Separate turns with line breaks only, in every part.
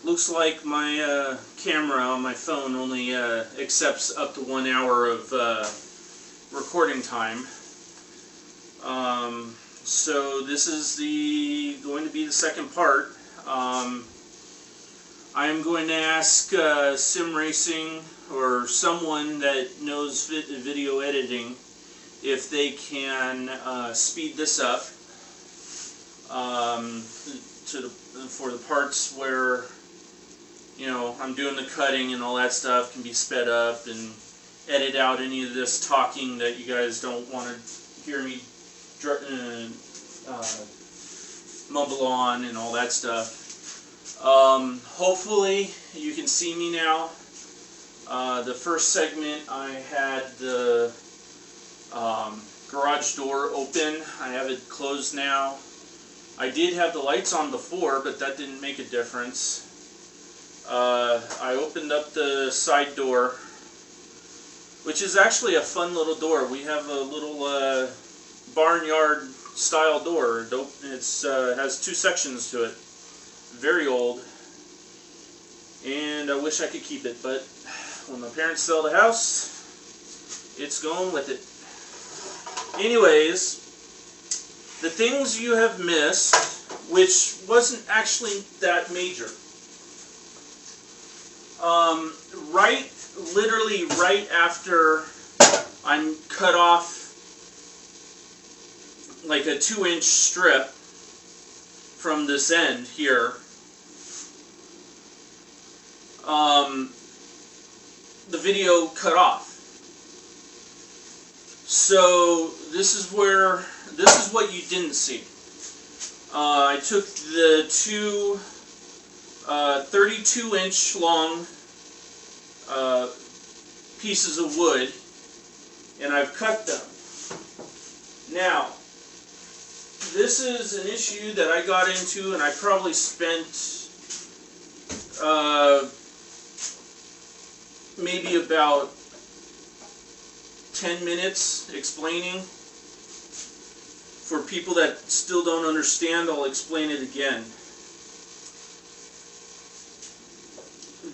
looks like my camera on my phone only accepts up to 1 hour of recording time. So this is going to be the second part. I am going to ask Sim Racing or someone that knows video editing if they can speed this up for the parts where, you know, I'm doing the cutting and all that stuff can be sped up, and edit out any of this talking that you guys don't want to hear me mumble on and all that stuff. Hopefully you can see me now. The first segment I had the garage door open. I have it closed now. I did have the lights on before, but that didn't make a difference. I opened up the side door, which is actually a fun little door. We have a little barnyard style door. It has 2 sections to it. Very old, and I wish I could keep it, but when my parents sell the house, it's going with it. Anyways, the things you have missed, which wasn't actually that major. Literally right after I cut off like a 2-inch strip from this end here, the video cut off. So this is what you didn't see. I took the 2 32-inch long pieces of wood, and I've cut them. Now, this is an issue that I got into, and I probably spent maybe about 10 minutes explaining. For people that still don't understand, I'll explain it again.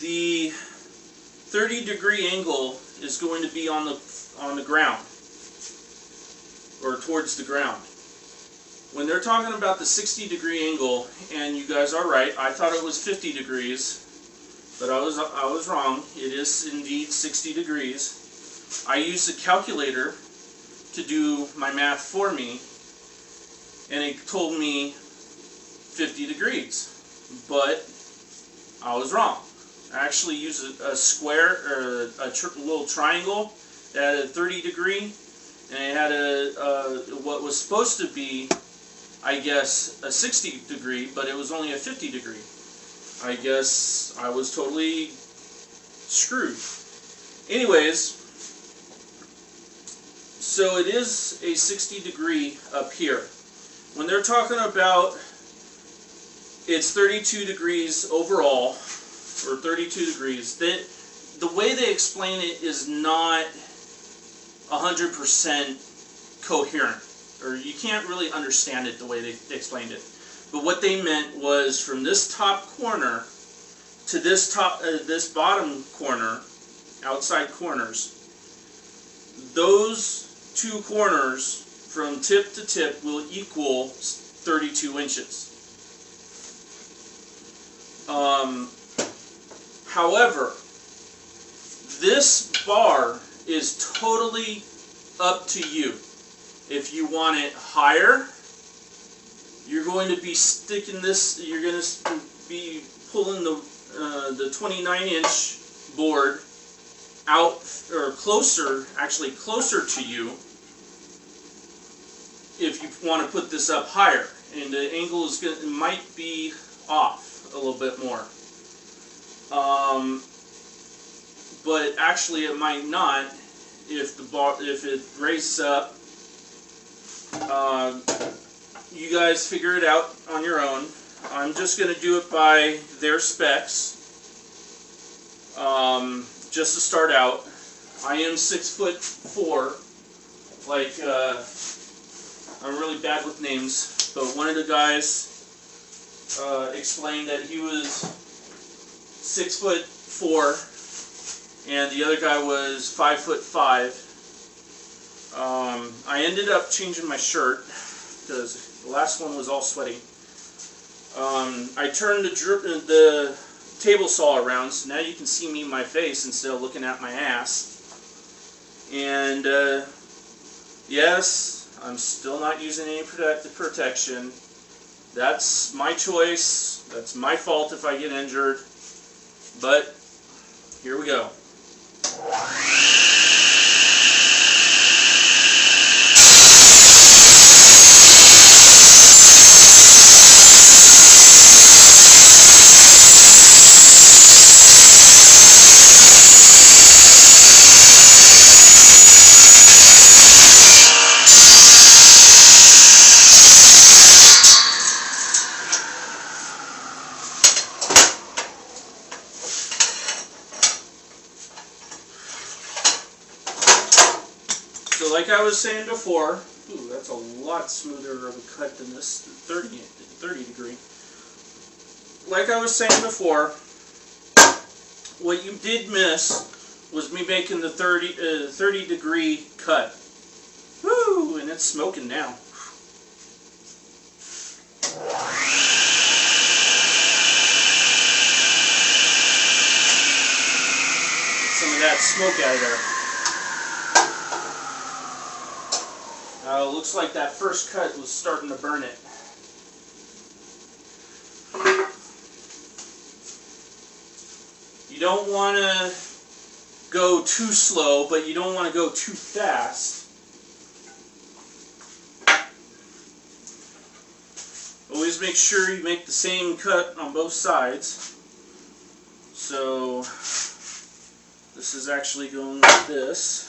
The 30-degree angle is going to be on the ground, or towards the ground. When they're talking about the 60-degree angle, and you guys are right, I thought it was 50 degrees, but I was wrong. It is indeed 60 degrees. I used a calculator to do my math for me, and it told me 50 degrees, but I was wrong. I actually used a square, or a little triangle that had a 30 degree, and it had what was supposed to be, I guess, a 60 degree, but it was only a 50 degree. I guess I was totally screwed. Anyways, so it is a 60 degree up here. When they're talking about it's 32 degrees overall, or 32 degrees, the way they explain it is not 100% coherent, or you can't really understand it the way they explained it. But what they meant was from this top corner to this bottom corner, outside corners, those 2 corners from tip to tip will equal 32 inches. However, this bar is totally up to you. If you want it higher, you're going to be sticking this, you're going to be pulling the 29-inch board out, or closer, actually closer to you, if you want to put this up higher. And the angle is might be off a little bit more. But actually it might not if it raises up. You guys figure it out on your own. I'm just going to do it by their specs, just to start out. I am 6'4". Like, I'm really bad with names, but one of the guys explained that he was 6'4", and the other guy was 5'5". I ended up changing my shirt because the last one was all sweaty. I turned the table saw around, so now you can see me in my face instead of looking at my ass. And yes, I'm still not using any protective protection. That's my choice. That's my fault if I get injured. But here we go. So like I was saying before, ooh, that's a lot smoother of a cut than this 30 degree. Like I was saying before, what you did miss was me making the 30 degree cut. Woo! And it's smoking now. Get some of that smoke out of there. Looks like that first cut was starting to burn it. You don't want to go too slow, but you don't want to go too fast. Always make sure you make the same cut on both sides. So this is actually going like this.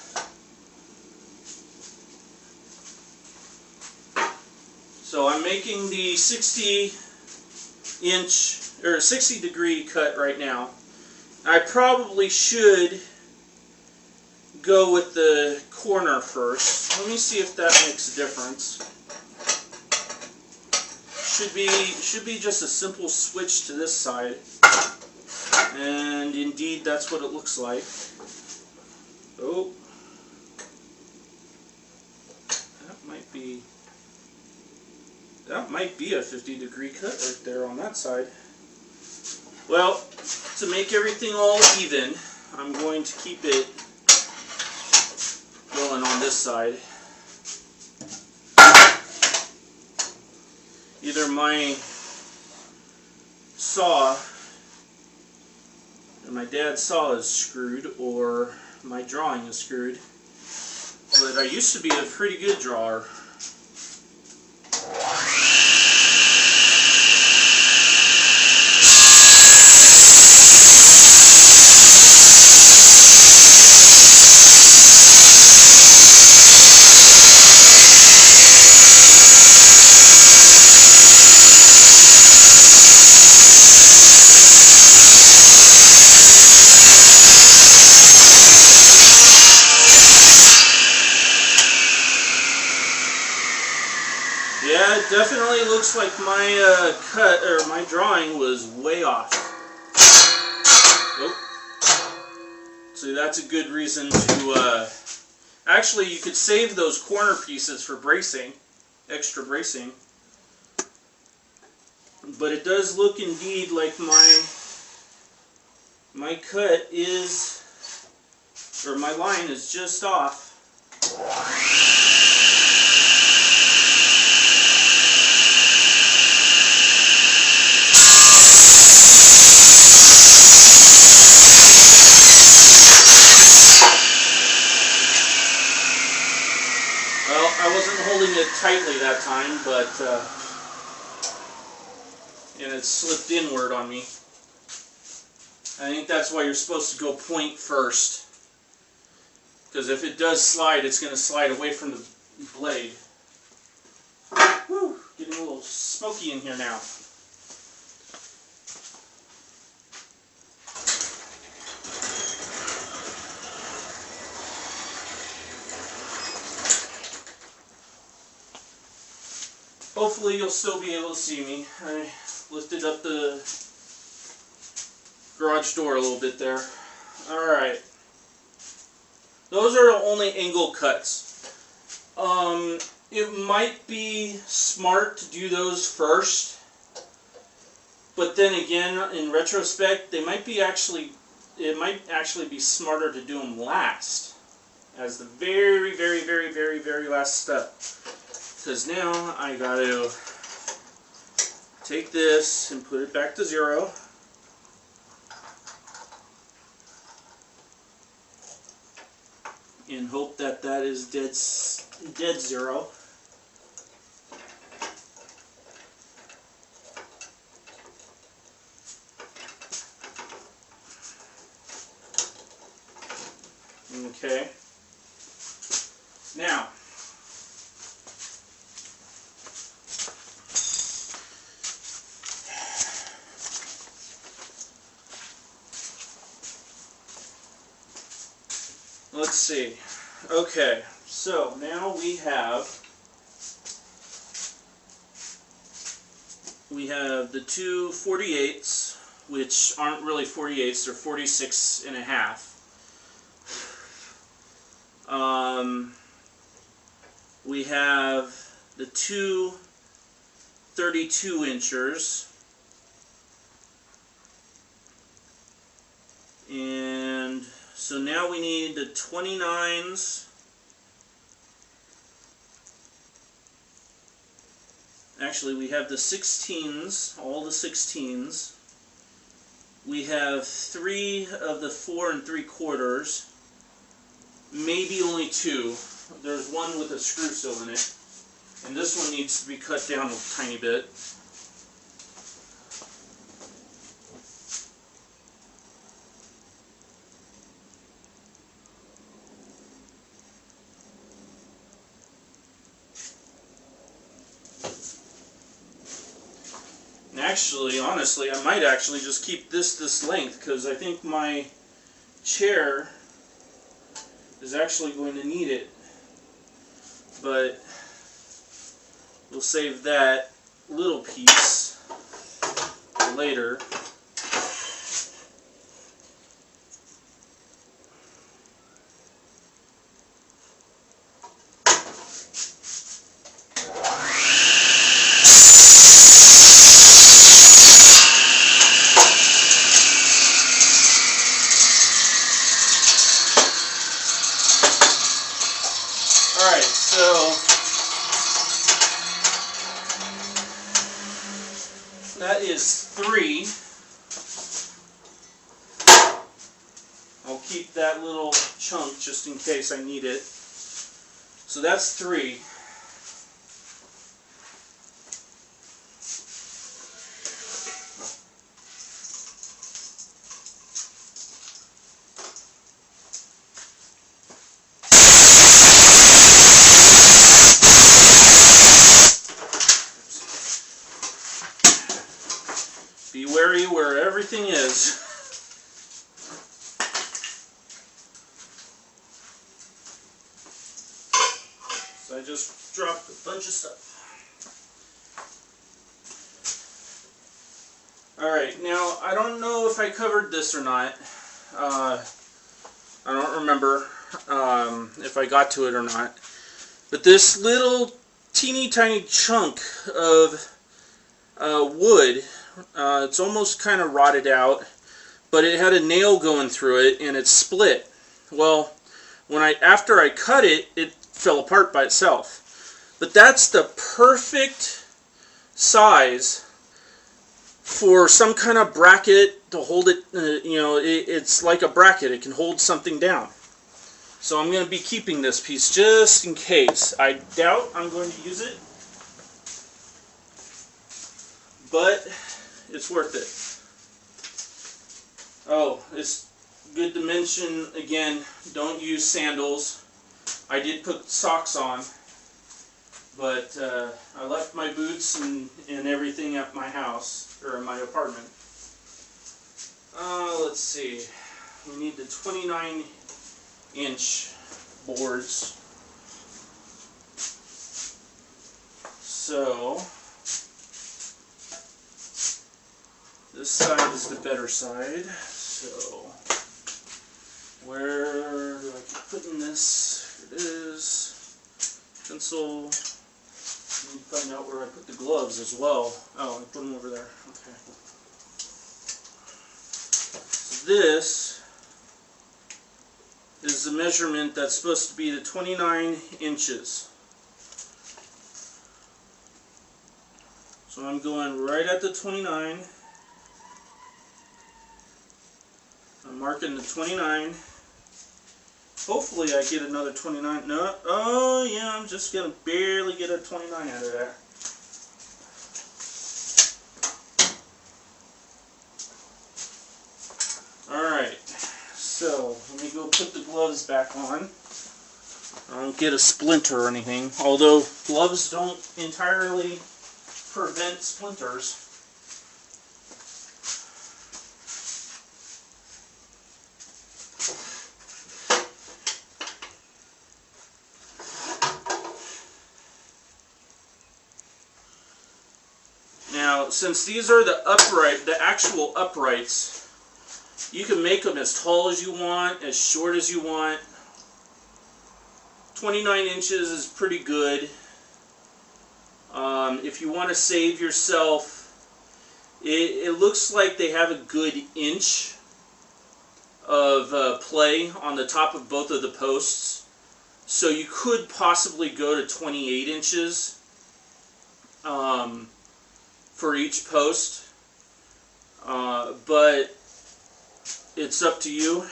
So I'm making the 60 degree cut right now. I probably should go with the corner first. Let me see if that makes a difference. Should be just a simple switch to this side. And indeed that's what it looks like. Oh. That might be a 50 degree cut right there on that side. Well, to make everything all even, I'm going to keep it going on this side. Either my saw, or my dad's saw is screwed, or my drawing is screwed. But I used to be a pretty good drawer. Yeah, it definitely looks like my cut or my drawing was way off. Oh. So that's a good reason to actually you could save those corner pieces for bracing, extra bracing. But it does look indeed like my cut is, or my line is just off. I wasn't holding it tightly that time, but and it slipped inward on me. I think that's why you're supposed to go point first, because if it does slide, it's going to slide away from the blade. Whew, getting a little smoky in here now. Hopefully you'll still be able to see me. I lifted up the garage door a little bit there. Alright. Those are the only angle cuts. It might be smart to do those first, but then again, in retrospect, it might actually be smarter to do them last, as the very, very, very, very, very last step. Because now I got to take this and put it back to 0. And hope that that is dead 0. Okay. Now, let's see. Okay, so now we have the two 48s, which aren't really 48s, they're 46 and a half. We have the two 32 inchers, and so now we need the 29s. Actually, we have the 16s, all the 16s. We have 3 of the 4 3/4. Maybe only 2. There's one with a screw still in it. And this one needs to be cut down a tiny bit. And actually, honestly, I might actually just keep this length, because I think my chair is actually going to need it. But we'll save that little piece for later. Alright, so that is 3. I'll keep that little chunk just in case I need it. So that's 3. Be wary where everything is. So I just dropped a bunch of stuff. Alright, now I don't know if I covered this or not. I don't remember if I got to it or not. But this little teeny tiny chunk of wood, it's almost kind of rotted out, but it had a nail going through it and it split. Well, after I cut it, it fell apart by itself. But that's the perfect size for some kind of bracket to hold it. It's like a bracket. It can hold something down. So I'm going to be keeping this piece just in case. I doubt I'm going to use it, but it's worth it. Oh, it's good to mention again, don't use sandals. I did put socks on, but I left my boots and everything at my house, or in my apartment. Let's see. We need the 29-inch boards. So This side is the better side, so where do I keep putting this? Here it is. Pencil. Let me find out where I put the gloves as well. Oh, I put them over there. Okay. So this is the measurement that's supposed to be the 29 inches. So I'm going right at the 29. I'm marking the 29. Hopefully I get another 29. No, oh yeah, I'm just going to barely get a 29 out of that. Alright, so let me go put the gloves back on. I don't get a splinter or anything, although gloves don't entirely prevent splinters. Now, since these are the actual uprights, you can make them as tall as you want, as short as you want. 29 inches is pretty good. If you want to save yourself, it looks like they have a good inch of play on the top of both of the posts. So you could possibly go to 28 inches. For each post, but it's up to you.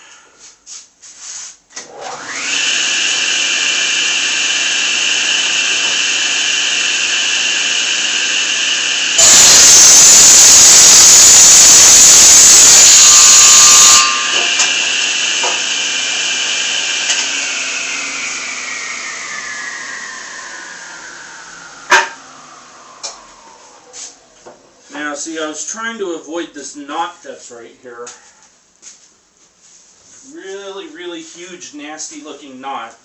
See, I was trying to avoid this knot that's right here. Really, really huge, nasty looking knot.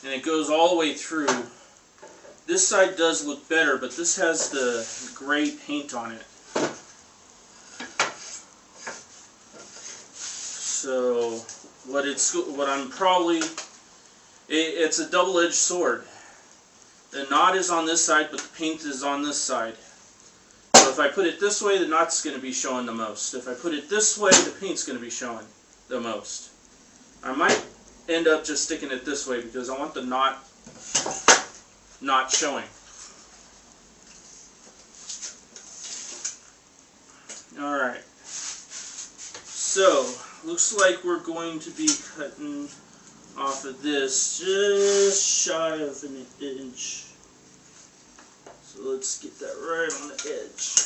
And it goes all the way through. This side does look better, but this has the gray paint on it. So, it's a double-edged sword. The knot is on this side, but the paint is on this side. So if I put it this way, the knot's going to be showing the most. If I put it this way, the paint's going to be showing the most. I might end up just sticking it this way because I want the knot not showing. Alright. So, looks like we're going to be cutting off of this just shy of an inch. So let's get that right on the edge.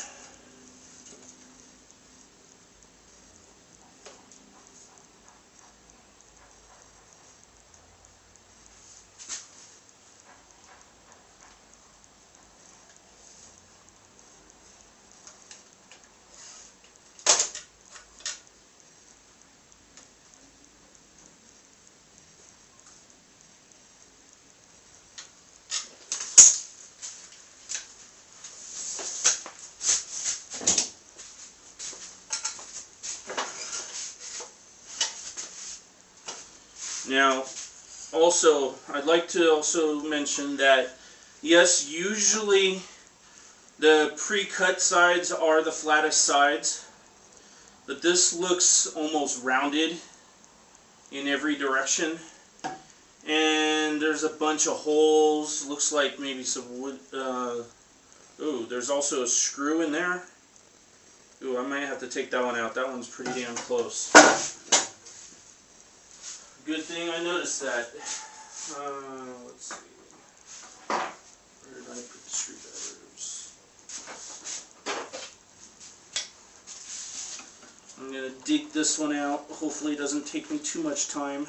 Now, also, I'd like to also mention that, yes, usually the pre-cut sides are the flattest sides, but this looks almost rounded in every direction. And there's a bunch of holes, looks like maybe some wood. Ooh, there's also a screw in there. Ooh, I might have to take that one out. That one's pretty damn close. Good thing I noticed that. Let's see. Where did I put the screwdrivers? I'm going to dig this one out. Hopefully it doesn't take me too much time.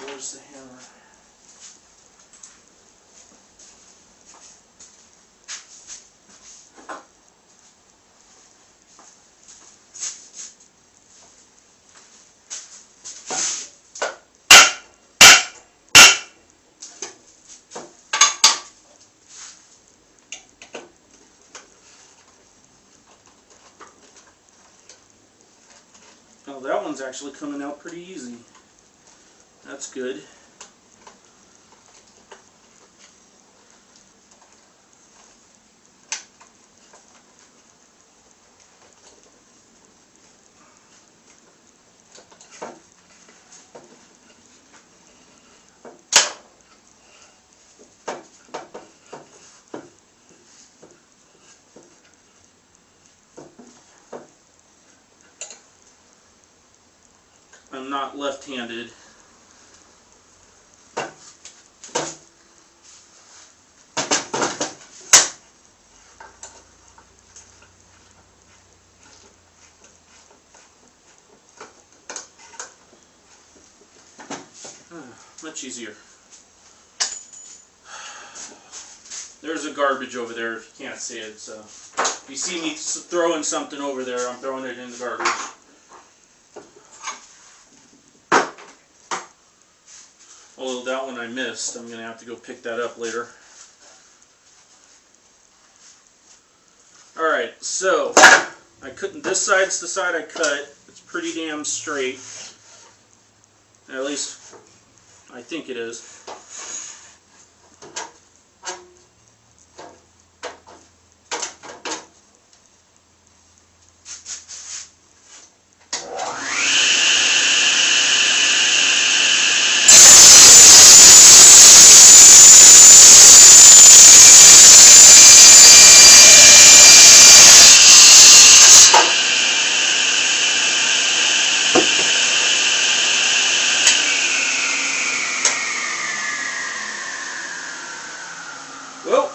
Where's the hammer? Well, that one's actually coming out pretty easy. That's good. I'm not left-handed. Much easier. There's a garbage over there if you can't see it, so if you see me throwing something over there, I'm throwing it in the garbage. Although that one I missed, I'm going to have to go pick that up later. Alright, so I couldn't, this side's the side I cut. It's pretty damn straight. At least I think it is. Whoa!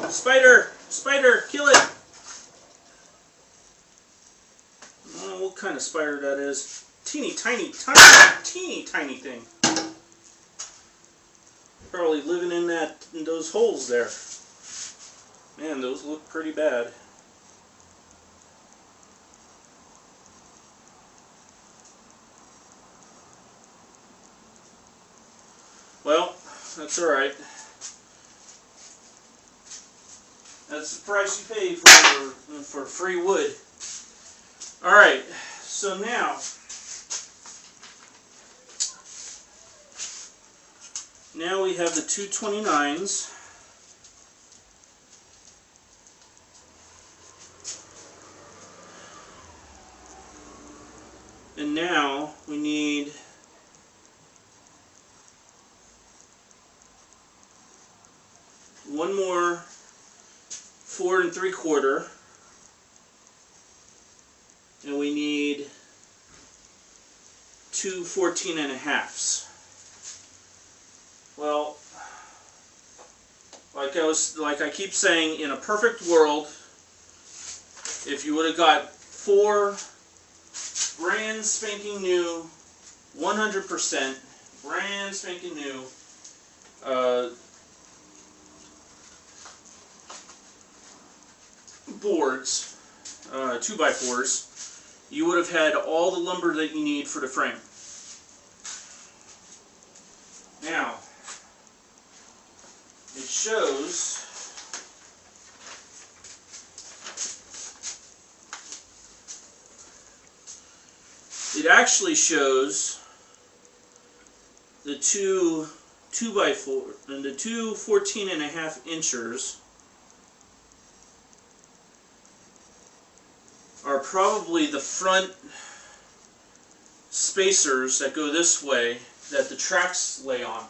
Spider! Spider! Kill it! Oh, what kind of spider that is? Teeny tiny tiny thing. Probably living in those holes there. Man, those look pretty bad. Well, that's alright. That's the price you pay for free wood. Alright, so now we have the 229s. And now we need one more 4 3/4, and we need 2 14.5s. Well, like I keep saying, in a perfect world, if you would have got 4 brand spanking new, 100% brand spanking new boards, 2x4s, you would have had all the lumber that you need for the frame. Now, it shows it actually shows the two 2x4 and the 2 14.5 inchers are probably the front spacers that go this way that the tracks lay on.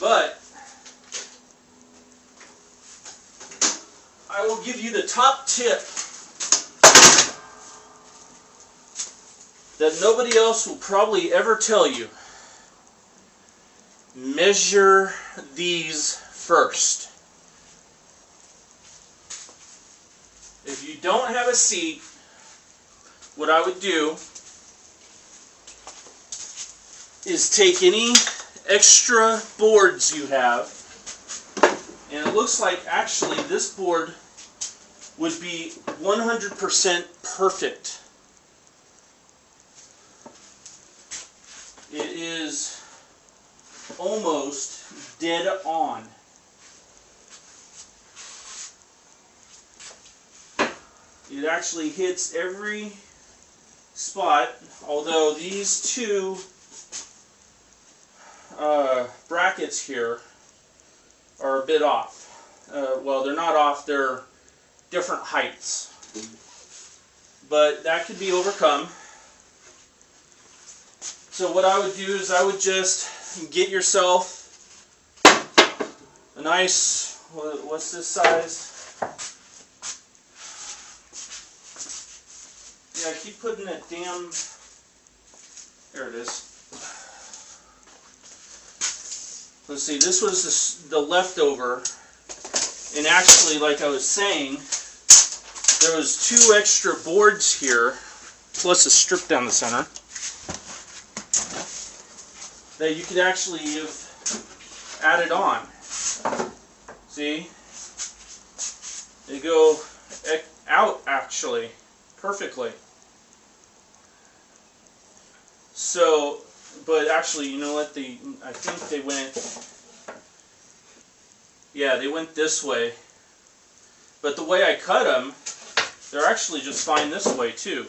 But I will give you the top tip that nobody else will probably ever tell you. Measure these first. If you don't have a seat, what I would do is take any extra boards you have, and it looks like actually this board would be 100% perfect. It is almost dead on. It actually hits every spot, although these two brackets here are a bit off. Well, they're not off, they're different heights. But that could be overcome. So what I would do is I would just get yourself a nice, what's this size? Yeah, I keep putting that damn, there it is. Let's see, this was the leftover, and actually, like I was saying, there was 2 extra boards here, plus a strip down the center, that you could actually have added on. See? They go out, actually, perfectly. So, but actually, you know what, I think they went, yeah, they went this way. But the way I cut them, they're actually just fine this way too.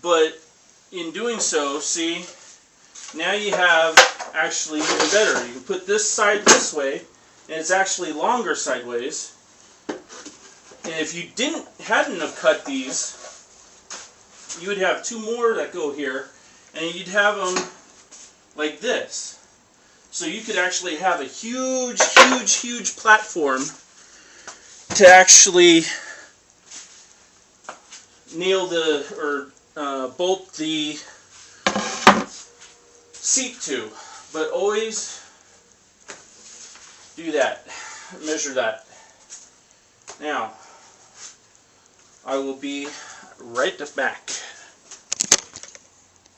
But in doing so, see, now you have actually even better. You can put this side this way, and it's actually longer sideways. And if you hadn't have cut these, you would have 2 more that go here, and you'd have them like this. So you could actually have a huge, huge, huge platform to actually nail bolt the seat to. But always do that. Measure that. Now, I will be right back.